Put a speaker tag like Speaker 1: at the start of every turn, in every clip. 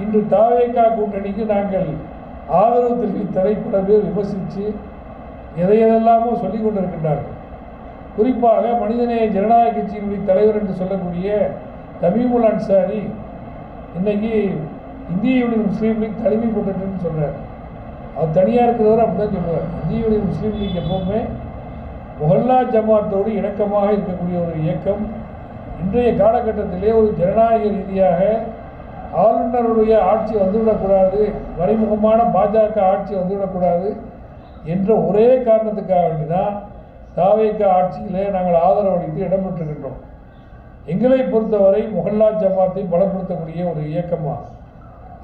Speaker 1: இன்று தாவேகா கூட்டணிக்கு நாங்கள் ஆதரவு தெரிவித்ததை பல பேர் விமர்சித்து எதையெல்லாமோ சொல்லிக் கொண்டிருக்கின்றார்கள். குறிப்பாக மனிதநேய ஜனநாயக கட்சியினுடைய தலைவர் என்று சொல்லக்கூடிய தமீமுல் அன்சாரி இன்னைக்கு இந்திய யூனியன் முஸ்லீம் லீக் தனிமை போட்டுன்னு சொல்கிறார். அவர் தனியாக இருக்கிறவர் அப்படி தான் சொல்லுவார். இந்திய யூனியன் முஸ்லீம் லீக் எப்போவுமே முஹல்லா ஜமாத்தோடு இணக்கமாக இருக்கக்கூடிய ஒரு இயக்கம். இன்றைய காலகட்டத்திலே ஒரு ஜனநாயக ரீதியாக ஆளுநருடைய ஆட்சி வந்துவிடக்கூடாது, மறைமுகமான பாஜக ஆட்சி வந்துவிடக்கூடாது என்ற ஒரே காரணத்துக்காக வேண்டிதான் தாவேகா ஆட்சியிலே நாங்கள் ஆதரவு அளித்து இடம்பெற்றிருக்கின்றோம். எங்களை பொறுத்தவரை முஹல்லா ஜமாத்தை பலப்படுத்தக்கூடிய ஒரு இயக்கமாக.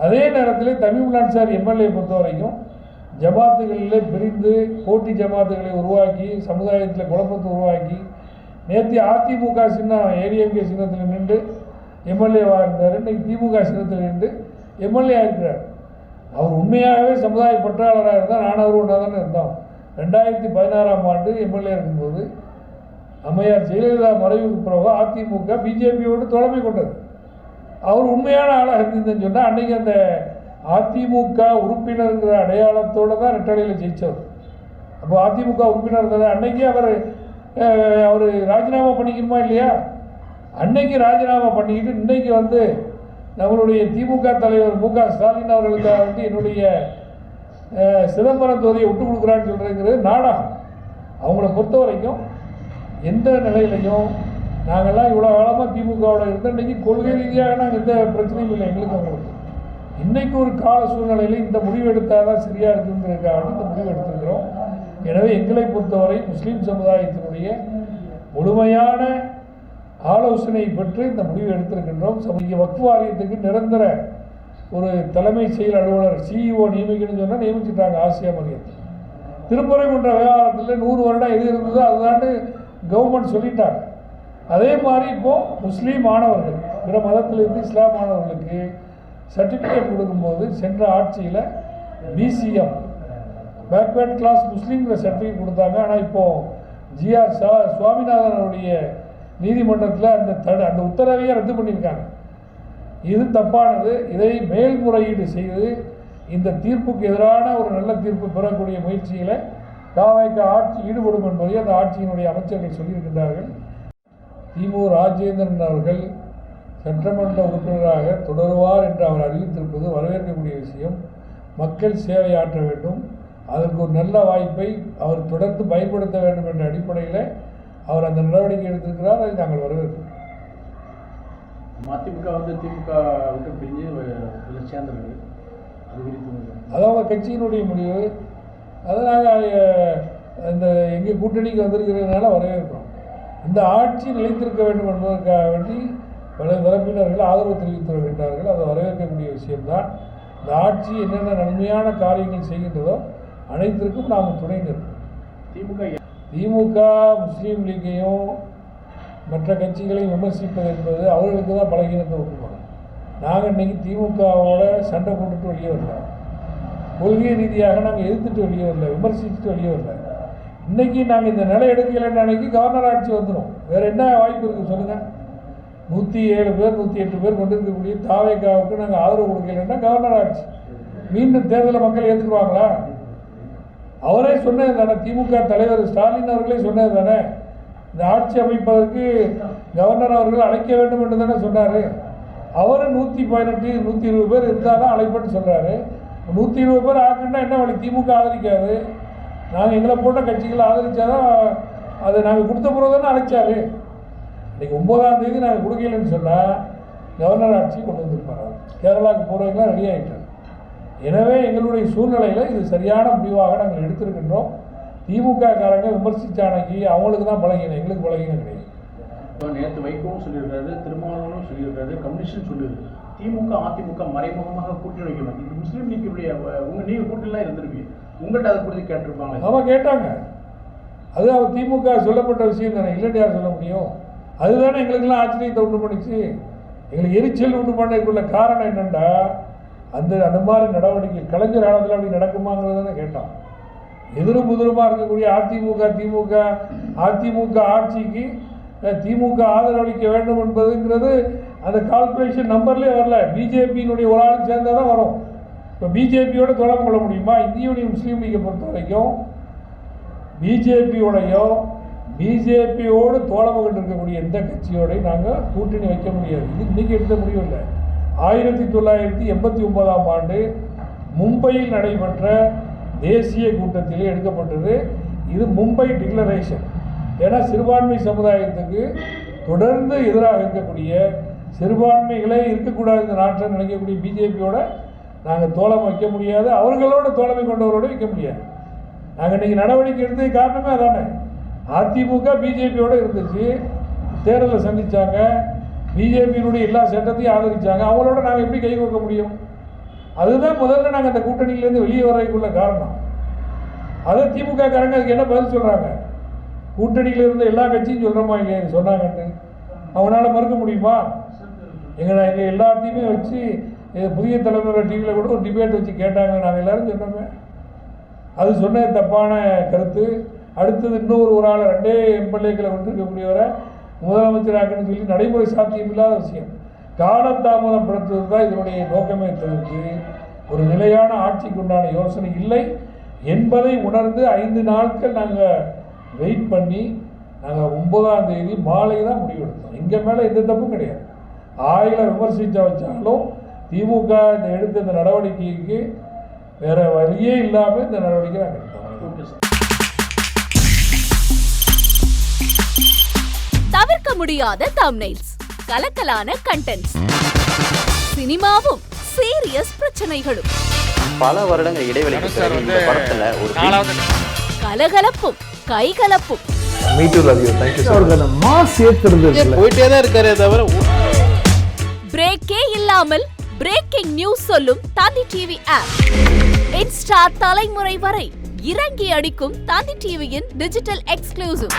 Speaker 1: அதே நேரத்தில் தமீமுல் அன்சாரி எம்எல்ஏ பொறுத்தவரைக்கும் ஜமாத்துகளிலே பிரிந்து போட்டி ஜமாத்துகளை உருவாக்கி சமுதாயத்தில் குழப்பத்தை உருவாக்கி நேற்று அதிமுக சின்னம் ஏடிஎம்கே சின்னத்தில் நின்று எம்எல்ஏவாக இருந்தார். இன்றைக்கு திமுக சின்னத்தில் நின்று எம்எல்ஏ ஆகிருக்கிறார். அவர் உண்மையாகவே சமுதாய பற்றாளராக இருந்தால் நான் அவர் ஒன்றா தானே இருந்தோம். 2016ஆம் ஆண்டு எம்எல்ஏ இருக்கும்போது அம்மையார் ஜெயலலிதா மறைவுக்கு பிறகு அதிமுக பிஜேபியோடு தோழமை கொண்டது. அவர் உண்மையான ஆளாக இருந்ததுன்னு சொன்னால் அன்றைக்கி அந்த அதிமுக உறுப்பினருங்கிற அடையாளத்தோடு தான் ரெட்டடையில் ஜெயித்தவர். அப்போ அதிமுக உறுப்பினர் இருந்தது. அன்னைக்கு அவர் ராஜினாமா பண்ணிக்கணுமா இல்லையா? அன்னைக்கு ராஜினாமா பண்ணிக்கிட்டு இன்றைக்கி நம்மளுடைய திமுக தலைவர் மு.க. ஸ்டாலின் அவர்களுக்காக என்னுடைய சிதம்பரம் தொகுதியை விட்டு கொடுக்குறான்னு சொல்கிறதுங்கிறது நாடகம். அவங்கள பொறுத்த வரைக்கும் எந்த நிலையிலையும் நாங்கள்லாம் இவ்வளோ காலமாக திமுகவோட இருந்த இன்றைக்கி கொள்கை ரீதியாக நாங்கள் எந்த பிரச்சனையும் இல்லை எங்களுக்கு. அவங்களுக்கு இன்றைக்கு ஒரு கால சூழ்நிலையில் இந்த முடிவு எடுத்தால் தான் சரியாக இருக்குங்கிறதுக்காக இந்த முடிவு எடுத்திருக்கிறோம். எனவே எங்களை பொறுத்தவரை முஸ்லீம் சமுதாயத்தினுடைய முழுமையான ஆலோசனை பெற்று இந்த முடிவு எடுத்திருக்கின்றோம். இங்கே வக்ஃப் வாரியத்துக்கு நிரந்தர ஒரு தலைமை செயல் அலுவலர் சிஇஓ நியமிக்கணும்னு சொன்னால் நியமிச்சுட்டாங்க. ஆசியா மரியத்தில் திருப்பரங்குன்ற விவகாரத்தில் 100 வருடம் எது இருந்ததோ அதுதான் கவர்மெண்ட் சொல்லிட்டாங்க. அதே மாதிரி இப்போது முஸ்லீம் மாணவர்கள் பிற மதத்திலிருந்து இஸ்லாம் மாணவர்களுக்கு சர்டிஃபிகேட் கொடுக்கும்போது சென்ற ஆட்சியில் பிசிஎம் பேக்வேர்ட் கிளாஸ் முஸ்லீம்கிற சர்டிஃபிகேட் கொடுத்தாங்க. ஆனால் இப்போது ஜிஆர் சுவாமிநாதனுடைய நீதிமன்றத்தில் அந்த உத்தரவையே ரத்து பண்ணியிருக்காங்க. இது தப்பானது. இதை மேல்முறையீடு செய்து இந்த தீர்ப்புக்கு எதிரான ஒரு நல்ல தீர்ப்பு பெறக்கூடிய முயற்சியில் தாவேகா ஆட்சி ஈடுபடும் என்பதை அந்த ஆட்சியினுடைய அமைச்சர்கள் சொல்லியிருக்கின்றார்கள். திமு ராஜேந்திரன் அவர்கள் சட்டமன்ற உறுப்பினராக தொடருவார் என்று அவர் அறிவித்திருப்பது வரவேற்கக்கூடிய விஷயம். மக்கள் சேவையாற்ற வேண்டும், அதற்கு ஒரு நல்ல வாய்ப்பை அவர் தொடர்ந்து பயன்படுத்த வேண்டும் என்ற அடிப்படையில் அவர் அந்த நடவடிக்கை எடுத்திருக்கிறார். அதை நாங்கள் வரவேற்கிறோம்.
Speaker 2: மதிமுக திமுக விட்டு பிரிஞ்சு சேர்ந்தது
Speaker 1: அது அவங்க கட்சியினுடைய முடிவு. அதை நாங்கள் இந்த எங்கள் கூட்டணிக்கு வந்திருக்கிறதுனால வரவேற்கிறோம். இந்த ஆட்சி நிலைத்திருக்க வேண்டும் என்பதற்காக வேண்டி பல தரப்பினர்கள் ஆதரவு தெரிவித்து வருகின்றார்கள். அதை வரவேற்கக்கூடிய விஷயம்தான். இந்த ஆட்சி என்னென்ன நன்மையான காரியங்கள் செய்கின்றதோ அனைத்திற்கும் நாம் துணை நிற்போம். திமுக முஸ்லீம் லீக்கையும் மற்ற கட்சிகளையும் விமர்சிப்பது என்பது அவர்களுக்கு தான் பலகீனத்தை ஒப்புக்கணும். நாங்கள் இன்றைக்கி திமுகவோட சண்டை போட்டுட்டு வெளியே வரல, கொள்கை ரீதியாக நாங்கள் எதிர்த்துட்டு வெளியே வரல, விமர்சிச்சுட்டு வெளியே வரல. இன்றைக்கி நாங்கள் இந்த நிலை எடுக்கலைன்னு அன்றைக்கி கவர்னர் ஆட்சி வந்துடும். வேறு என்ன வாய்ப்பு இருக்குது சொல்லுங்கள்? 107 பேர் 108 பேர் கொண்டு இருக்கக்கூடிய தாவேகாவுக்கு நாங்கள் ஆதரவு கொடுக்கலைன்னா கவர்னர் ஆட்சி மீண்டும் தேர்தலை மக்கள் ஏற்றுக்குவாங்களா? அவரே சொன்னது தானே, திமுக தலைவர் ஸ்டாலின் அவர்களே சொன்னது தானே, இந்த ஆட்சி அமைப்பதற்கு கவர்னர் அவர்கள் அழைக்க வேண்டும் என்று தானே சொன்னார். அவர் 118 120 பேர் இருந்தாலும் அழைப்பேன்னு சொல்கிறாரு. 120 பேர் ஆக்குன்னா என்ன வழி? திமுக ஆதரிக்காது. நாங்கள் எங்களை போட்ட கட்சிகளை ஆதரித்தாதான் அதை நாங்கள் கொடுத்த பிறகு தானே அழைச்சாரு. இன்றைக்கி 9ஆம் தேதி நாங்கள் கொடுக்கலன்னு சொன்னால் கவர்னர் ஆட்சி கொண்டு வந்திருப்பாங்க. கேரளாவுக்கு போகிறவங்களாம் ரெடி ஆகிட்டாங்க. எனவே எங்களுடைய சூழ்நிலையில் இது சரியான முடிவாக நாங்கள் எடுத்திருக்கின்றோம். திமுக காரங்க விமர்சித்தானைக்கு அவங்களுக்கு தான் பழகினேன், எங்களுக்கு பழகின கிடையாது.
Speaker 2: நேற்று வைக்கவும் சொல்லியிருக்காரு, திருமாவளவனும் சொல்லியிருக்காரு, கம்யூனிஸ்டும் சொல்லியிருக்கு. திமுக அதிமுக மறைமுகமாக கூட்டணி வைக்கணும். இது முஸ்லீம் லீக்குடைய நீங்கள் கூட்டணிலாம் இருந்திருப்பீங்க, உங்கள்கிட்ட அதை குறித்து கேட்டிருப்பாங்க.
Speaker 1: ஆமாம் கேட்டாங்க. அது அவர் திமுக சொல்லப்பட்ட விஷயம் தானே, இல்லைன்னு யார் சொல்ல முடியும்? அதுதானே எங்களுக்கெல்லாம் ஆச்சரியத்தை உண்டு பண்ணிச்சு. எங்களுக்கு எரிச்சல் உண்டு பண்ணக்குள்ள காரணம் என்னென்னா அந்த மாதிரி நடவடிக்கை கலைஞர் காலத்தில் அப்படி நடக்குமாங்கிறது தானே கேட்டான். எதிரும் புதிருமாக இருக்கக்கூடிய அதிமுக ஆட்சிக்கு திமுக ஆதரவளிக்க வேண்டும் என்பதுங்கிறது அந்த கால்குலேஷன் நம்பர்லேயே வரல. பிஜேபியினுடைய ஒரு ஆள் சேர்ந்தால் தான் வரும். இப்போ பிஜேபியோட தொடர்பு கொள்ள முடியுமா? இந்திய யூனியன் முஸ்லீம் லீகை பொறுத்த வரைக்கும் பிஜேபியோடு தோழமைகள் இருக்கக்கூடிய எந்த கட்சியோடையும் நாங்கள் கூட்டணி வைக்க முடியாது. இது இன்றைக்கி எடுத்த முடிவு இல்லை. 1989ஆம் ஆண்டு மும்பையில் நடைபெற்ற தேசிய கூட்டத்திலே எடுக்கப்பட்டது. இது மும்பை டிக்ளரேஷன். ஏன்னா சிறுபான்மை சமுதாயத்துக்கு தொடர்ந்து எதிராக இருக்கக்கூடிய சிறுபான்மைகளே இருக்கக்கூடாது இந்த நாட்டில் நினைக்கக்கூடிய பிஜேபியோட நாங்கள் தோழமை வைக்க முடியாது, அவர்களோட தோழமை கொண்டவரோடு வைக்க முடியாது. நாங்கள் இன்றைக்கி நடவடிக்கை எடுத்தது காரணமே அதானே. அதிமுக பிஜேபியோடு இருந்துச்சு, தேர்தலில் சந்தித்தாங்க, பிஜேபியினுடைய எல்லா சட்டத்தையும் ஆதரித்தாங்க. அவங்களோட நாங்கள் எப்படி கை கோர்க்க முடியும்? அதுதான் முதல்ல நாங்கள் அந்த கூட்டணியிலேருந்து வெளியே வர்றதுக்குள்ள காரணம். அதை திமுக காரங்க அதுக்கு என்ன பதில் சொல்கிறாங்க? கூட்டணியில் இருந்த எல்லா கட்சியும் சொல்கிறோமா இல்லையா இது சொன்னாங்கன்னு? அவங்களால மறுக்க முடியுமா? எங்கள் எல்லாத்தையுமே வச்சு புதிய தலைமுறை டிவியில் கூட ஒரு டிபேட் வச்சு கேட்டாங்க. நாங்கள் எல்லோரும் சொன்னோமே அது சொன்ன தப்பான கருத்து. அடுத்தது ஒரு ஆள் 2 எம்எல்ஏக்களை கொண்டிருக்கக்கூடியவரை முதலமைச்சராக்குன்னு சொல்லி நடைமுறை சாத்தியமில்லாத விஷயம். காலதாமதப்படுத்துவது தான் இதனுடைய நோக்கமே தவிர்த்து ஒரு நிலையான ஆட்சிக்கு உண்டான யோசனை இல்லை என்பதை உணர்ந்து 5 நாட்கள் நாங்கள் வெயிட் பண்ணி நாங்கள் 9ஆம் தேதி மாலை தான் முடிவெடுத்தோம். எங்கள் மேலே எந்த தப்பும் கிடையாது. 1000 விமர்சித்த வச்சாலும் திமுக இந்த எடுத்த இந்த நடவடிக்கைக்கு வேற வழியே இல்லாமல் இந்த நடவடிக்கை நாங்கள் எடுத்தோம்.
Speaker 3: தவிர்க்க முடியாத தம்ப்நெயில்ஸ், கலக்கலான கண்டென்ட்ஸ், சினிமாவும் சீரியஸ் பிரச்சனைகளும்,
Speaker 4: பல வருடங்கள் இடைவெளிக்கு பிறகு இந்த படத்துல ஒரு
Speaker 3: கலகலப்பும் கைகலப்பும்.
Speaker 4: போயிட்டே தான் இருக்காரே தவிர
Speaker 3: பிரேக்கே இல்லாமல் பிரேக்கிங் நியூஸ் சொல்லும் தந்தி டிவி ஆப். இன்ஸ்டா தலைமுறை வரை இறங்கி அடிக்கும் தந்தி டிவியின் டிஜிட்டல் எக்ஸ்க்ளூசிவ்.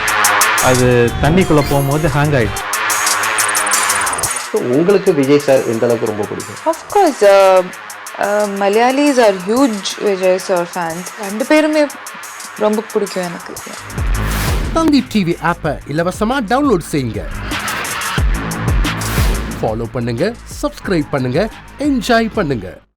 Speaker 5: அது தண்ணிக்குள்ள போகும்போது ஹேங் ஆயிடுச்சு.
Speaker 4: உங்களுக்கு விஜய் சார் எந்த அளவுக்கு ரொம்ப பிடிக்கும்?
Speaker 6: Of course, Malayalis are huge Vijay sir fans. 2 பேருமே ரொம்ப பிடிக்கும் எனக்கு.
Speaker 7: தந்தி டிவி ஆப்பை இலவசமா டவுன்லோட் செய்யுங்க, ஃபாலோ பண்ணுங்க, சப்ஸ்கிரைப் பண்ணுங்க, என்ஜாய் பண்ணுங்க.